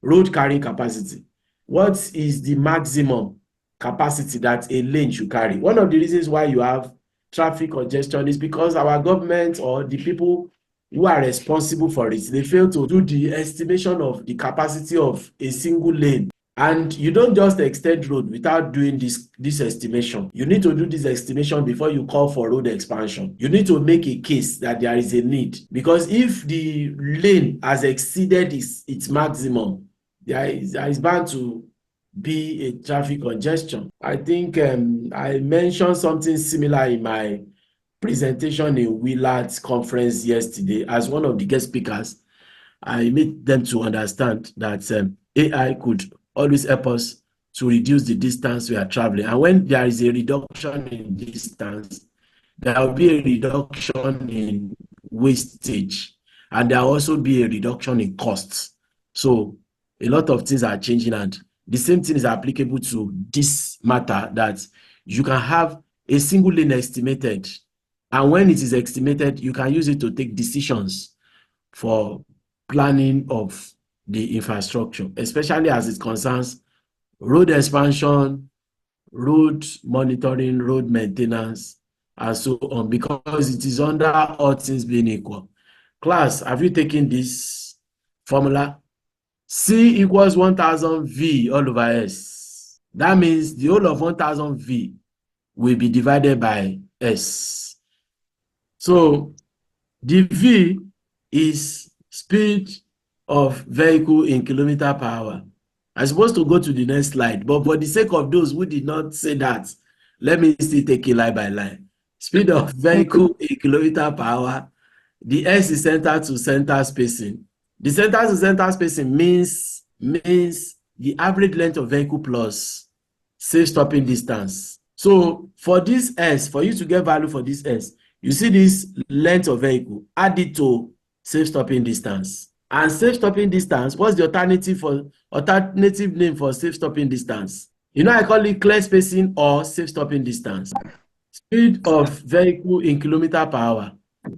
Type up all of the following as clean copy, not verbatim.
road carrying capacity. What is the maximum capacity that a lane should carry? One of the reasons why you have traffic congestion is because our government or the people who are responsible for it, they fail to do the estimation of the capacity of a single lane. And you don't just extend road without doing this estimation. You need to do this estimation before you call for road expansion. You need to make a case that there is a need, because if the lane has exceeded its maximum, there is bound to be a traffic congestion. I think I mentioned something similar in my presentation in Willard's conference yesterday. As one of the guest speakers, I made them to understand that AI could always help us to reduce the distance we are traveling. And when there is a reduction in distance, there will be a reduction in wastage, and there will also be a reduction in costs. So a lot of things are changing, and the same thing is applicable to this matter, that you can have a single lane estimated, and when it is estimated, you can use it to take decisions for planning of the infrastructure, especially as it concerns road expansion, road monitoring, road maintenance, and so on, because it is under all things being equal. Class, have you taken this formula? C equals 1000 V all over S. That means the whole of 1000 V will be divided by S. So the V is speed of vehicle in kilometer per hour. I'm supposed to go to the next slide, but for the sake of those who did not say that, let me still take it line by line. Speed of vehicle in kilometer per hour. The S is center to center spacing. The center to center spacing means the average length of vehicle plus safe stopping distance. So for this S, for you to get value for this S, you see this length of vehicle, add it to safe stopping distance. And safe stopping distance, what's the alternative name for safe stopping distance? You know, I call it clear spacing or safe stopping distance. Speed of vehicle in kilometer per hour.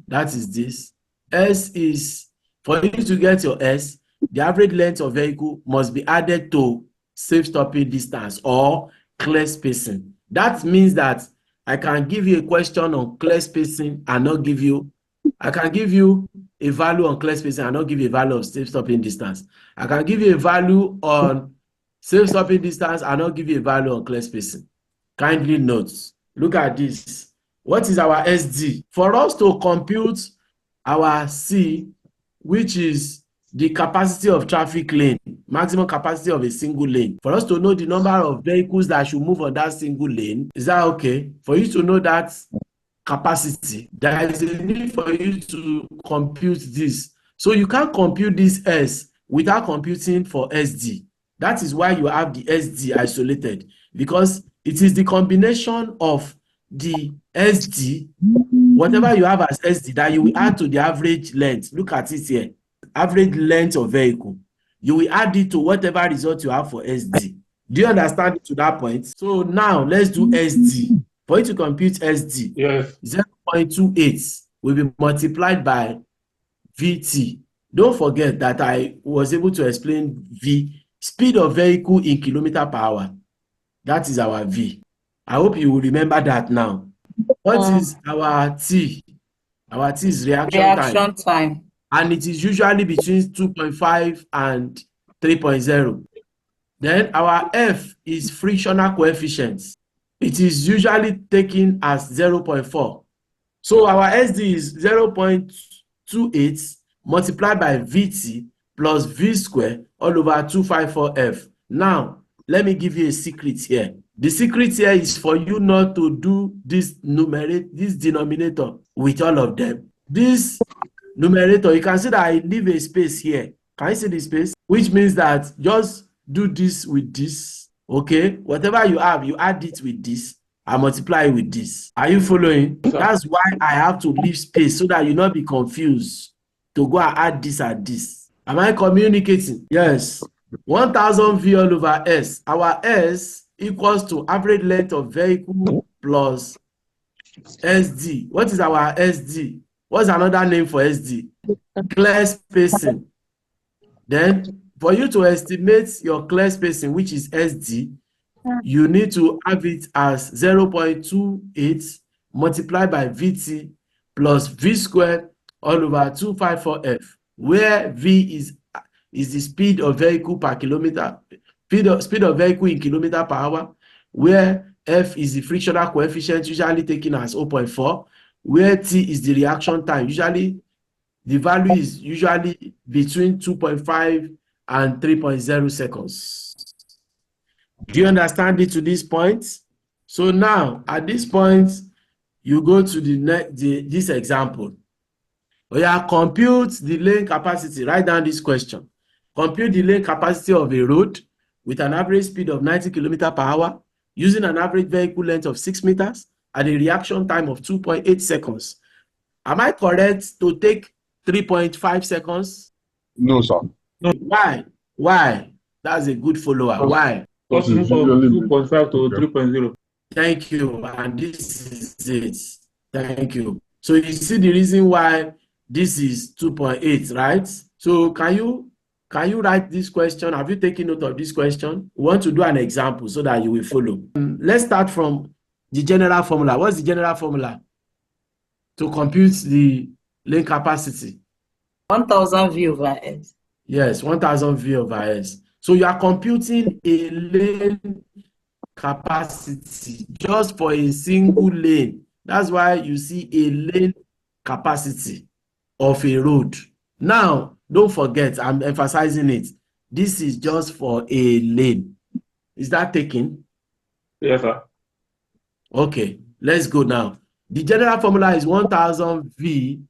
That is this. S is, for you to get your S, the average length of vehicle must be added to safe stopping distance or clear spacing. That means that I can give you a question on clear spacing and not give you, I can give you a value on clear spacing and not give you a value of safe stopping distance. I can give you a value on safe stopping distance and not give you a value on clear spacing. Kindly note, look at this. What is our SD? For us to compute our C, which is the capacity of traffic lane, maximum capacity of a single lane, for us to know the number of vehicles that should move on that single lane, is that okay? For you to know that capacity, there is a need for you to compute this. So you can't compute this S without computing for SD. That is why you have the SD isolated, because it is the combination of the SD, whatever you have as SD, that you will add to the average length. Look at it here. Average length of vehicle. You will add it to whatever result you have for SD. Do you understand it to that point? So now let's do SD. For you to compute SD, Yes. 0.28 will be multiplied by VT. Don't forget that I was able to explain V, speed of vehicle in kilometer per hour. That is our V. I hope you will remember that now. What is our T? Our T is reaction time. And it is usually between 2.5 and 3.0. Then our F is frictional coefficient. It is usually taken as 0.4. So our SD is 0.28 multiplied by VT plus V square all over 254F. Now, let me give you a secret here. The secret here is for you not to do this denominator with all of them. This numerator, you can see that I leave a space here. Can you see the space? Which means that just do this with this. Okay, whatever you have, you add it with this and multiply it with this. Are you following? That's why I have to leave space so that you not be confused to go and add this and this. Am I communicating? Yes. 1000 V all over S. Our S equals to average length of vehicle plus SD. What is our SD? What's another name for SD? Clear spacing. Then For you to estimate your clear spacing, which is SD, you need to have it as 0.28 multiplied by VT plus V squared all over 254F, where V is the speed of vehicle per kilometer, speed of vehicle in kilometer per hour, where F is the frictional coefficient, usually taken as 0.4, where T is the reaction time. Usually, the value is usually between 2.5 and 3.0 seconds. Do you understand it to this point? So now, at this point, you go to this example. We are compute the lane capacity. Write down this question. Compute the lane capacity of a road with an average speed of 90 km per hour using an average vehicle length of 6 meters and a reaction time of 2.8 seconds. Am I correct to take 3.5 seconds? No, sir. No. Why? Why? That's a good follower. Why? Possible from 2.5 to 3.0. Thank you. And this is it. Thank you. So you see the reason why this is 2.8, right? So can you write this question? Have you taken note of this question? We want to do an example so that you will follow. Let's start from the general formula. What's the general formula to compute the lane capacity? 1000 V over S. Yes, 1000 V over S. So you are computing a lane capacity just for a single lane. That's why you see a lane capacity of a road. Now, don't forget, I'm emphasizing it. This is just for a lane. Is that taken? Yes, sir. Okay, let's go now. The general formula is 1000 V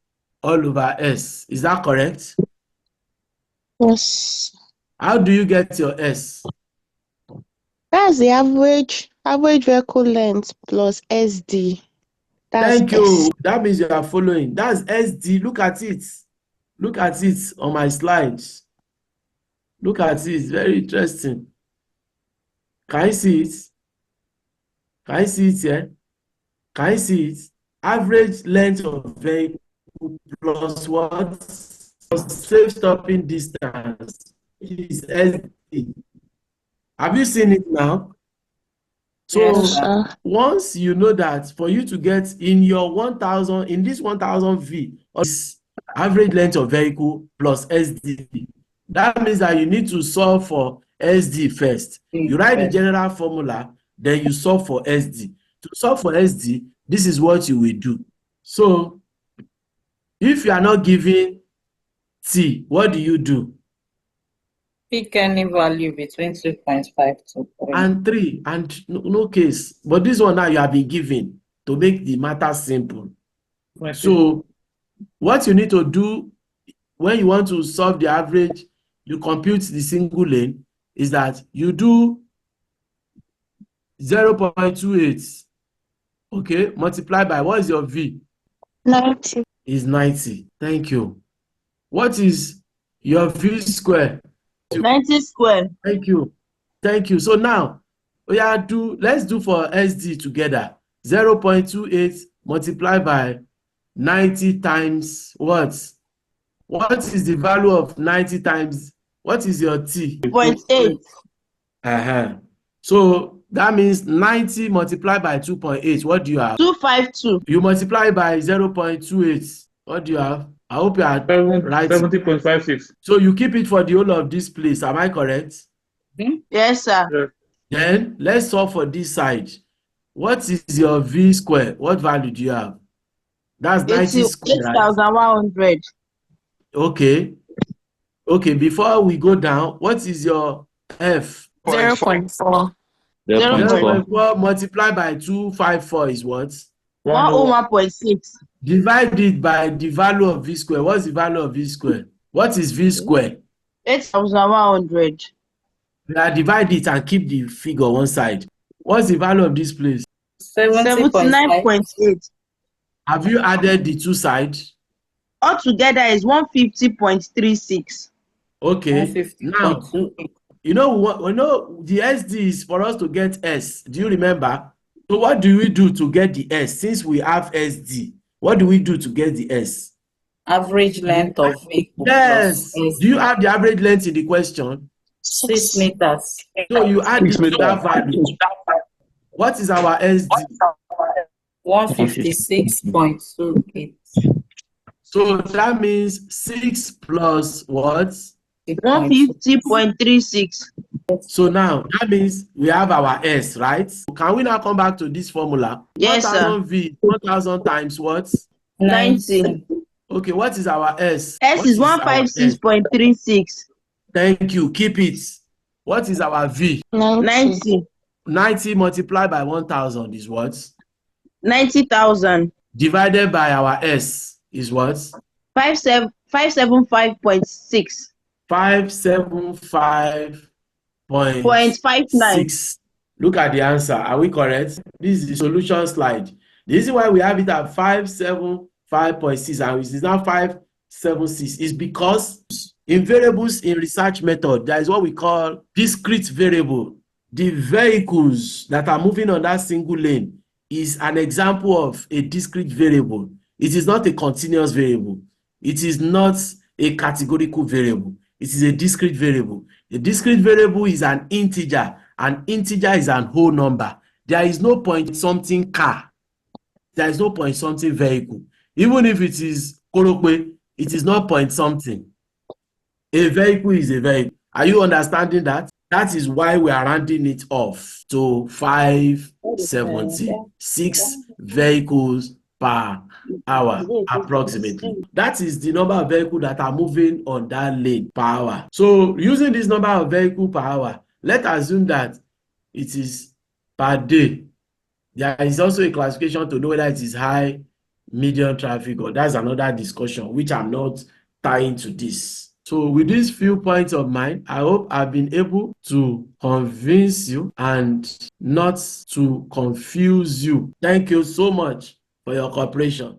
all over S. Is that correct? Yes. How do you get your S? That's the average vehicle length plus SD. That's Thank you. S. That means you are following. That's SD. Look at it. Look at it on my slides. Look at it. It's very interesting. Can you see it? Can you see it here? Can you see it? Average length of vehicle plus what? Plus safe stopping distance is SD. Have you seen it now? So Yes, sir. once you know that, for you to get in your 1000, in this 1000 V, average length of vehicle plus SD, that means that you need to solve for SD first. You write the general formula, then you solve for SD. To solve for SD, this is what you will do. So if you are not given T, what do you do? Pick any value between 2.5 to 3. And 3, and no case. But this one now you have been given to make the matter simple. So what you need to do when you want to solve the average, you compute the single lane, is that you do 0.28. Okay, multiply by, what is your V? 90. Is 90. Thank you. What is your V square? 90 square. Thank you. Thank you. So now let's do for SD together. 0.28 multiplied by 90 times what? What is the value of 90 times? What is your T? 0.8. So that means 90 multiplied by 2.8. What do you have? 252. You multiply by 0.28. What do you have? I hope you are right. 70.56. So you keep it for the whole of this place. Am I correct? Yes, sir. Then let's solve for this side. What is your V square? What value do you have? That's 90 square, right? 8,100. Okay. Okay, before we go down, what is your F? 0.4. 0.4 multiplied by 254 is what? 101.6. Divide it by the value of V square. What's the value of V square? What is V square? 8,100. Now divide it and keep the figure one side. What's the value of this place? 79.8. Have you added the two sides? Altogether is 150.36. Okay. Now, you know the SD is for us to get S. Do you remember? So what do we do to get the S? Since we have SD, what do we do to get the S? Average length of vehicle Yes. plus Do you have the average length in the question? 6 meters. So you add it 6 to meters. that value. What is our SD? 156.28. So that means 6 plus what? 150.36. So now that means we have our S, right? Can we now come back to this formula? Yes, sir. 1000 V, 1000 times what? 90. Okay, what is our S? S What is our S? 156.36. Thank you. Keep it. What is our V? 90. 90 multiplied by 1000 is what? 90,000. Divided by our S is what? 575.6. 575.6. Look at the answer. Are we correct? This is the solution slide. The reason why we have it at 575.6 and it is now 576 is because in variables in research method, there is what we call discrete variable. The vehicles that are moving on that single lane is an example of a discrete variable. It is not a continuous variable. It is not a categorical variable. It is a discrete variable. A discrete variable is an integer. An integer is an whole number. There is no point something car. There is no point something vehicle. Even if it is Korokwe, it is not point something. A vehicle is a vehicle. Are you understanding that? That is why we are rounding it off to 576 vehicles per hour approximately. That is the number of vehicles that are moving on that lane per hour. So using this number of vehicles per hour, let's assume that it is per day. There is also a classification to know whether it is high, medium traffic, or that's another discussion which I'm not tying to this. So with these few points of mine, I hope I've been able to convince you and not to confuse you. Thank you so much for your cooperation.